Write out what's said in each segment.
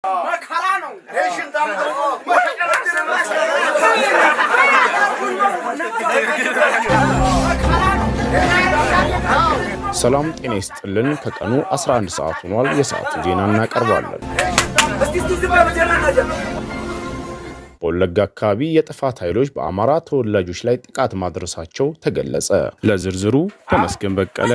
ሰላም ጤና ይስጥልን ከቀኑ 11 ሰዓት ሆኗል የሰዓቱ ዜና እናቀርባለን በወለጋ አካባቢ የጥፋት ኃይሎች በአማራ ተወላጆች ላይ ጥቃት ማድረሳቸው ተገለጸ ለዝርዝሩ ተመስገን በቀለ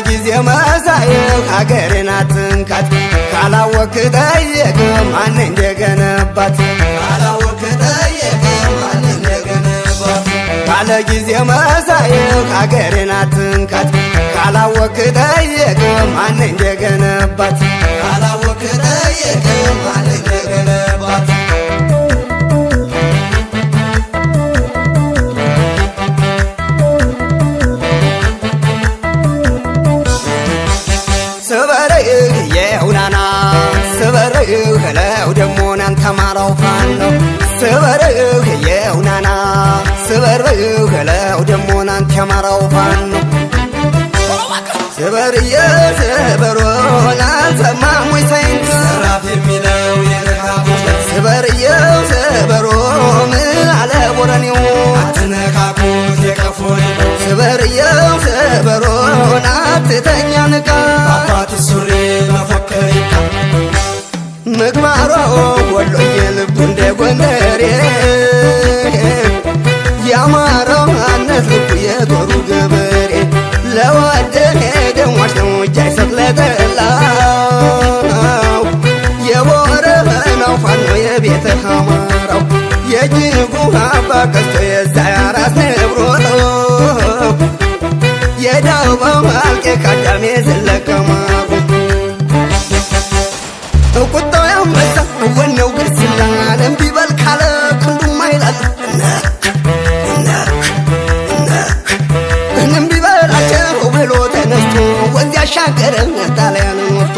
ጊዜ መሳየው ሀገሬን አትንካት ካላወክ ጠየቅ ማን እንደገነባት ካላወክ ጠየቅ ማን እንደገነባት ካለ ጊዜ መሳየው ሀገሬን አትንካት ካላወክ ጠየቅ ማን እንደገነባት ካላወክ ጠየቅ ማን እንደገነባት هلاو دمونا انتمارو فانو سبرق يونانا سبرق هلاو دمونا انتمارو فانو سبر يا سبرونا سمامو يسينك سرافير ميلاو يرخابو سبر يا سبرو من على برانيو اتنكاكو يكفوني سبر يا سبرونا تتنيانكا بابات السوري مفكريكا مغمارو ولو يلب እንደ ጎንደሬ ያማረው አነትኩ የጦሩ ገበሬ ለወደኔ ደሞች ነው ጃይሰት ለጠላው የወረበናው ፋኖ የቤተ ሐማራው የጅጉ አባ ቀስቶ የዛራስ ነብሮ የዳውባው አልቄ ካዳሜ ዘለቀማሩ ቁጣው ያመጣ ወነው ግርስላ ለምቢ በልካለ ክንዱም አይላል እነም ቢበላቸው ብሎ ተነስቶ ወንዝ ያሻገረ ጣሊያን ወጥቶ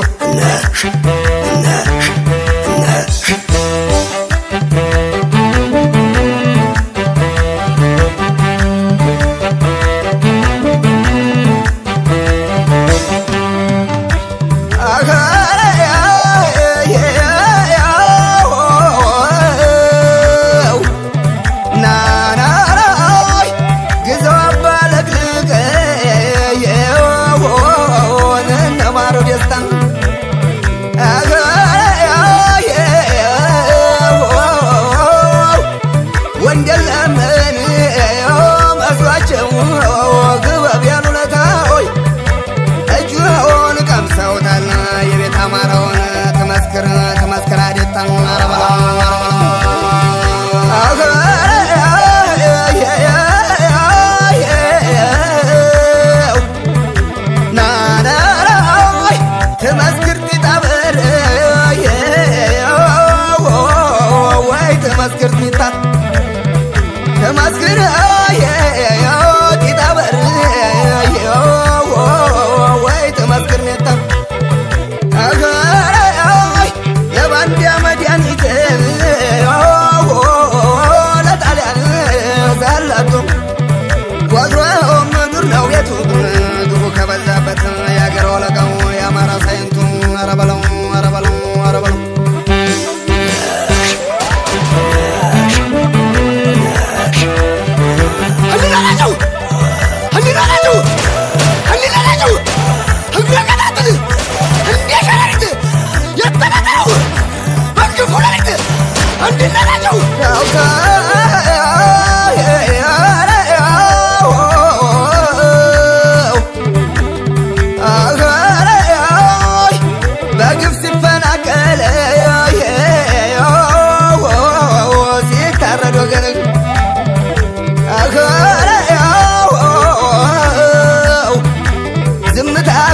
زمتها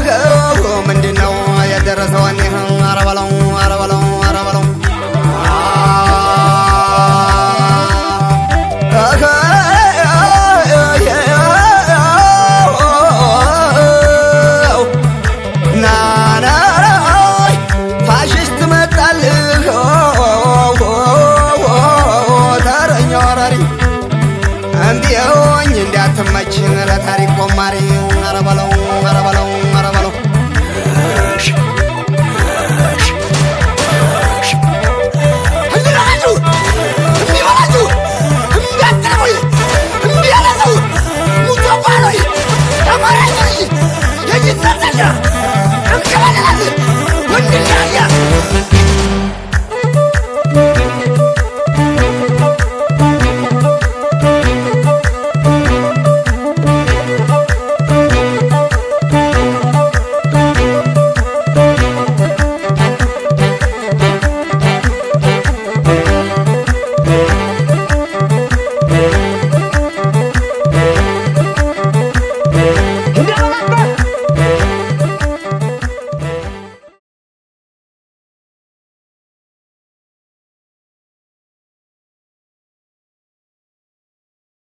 منو يدرسوني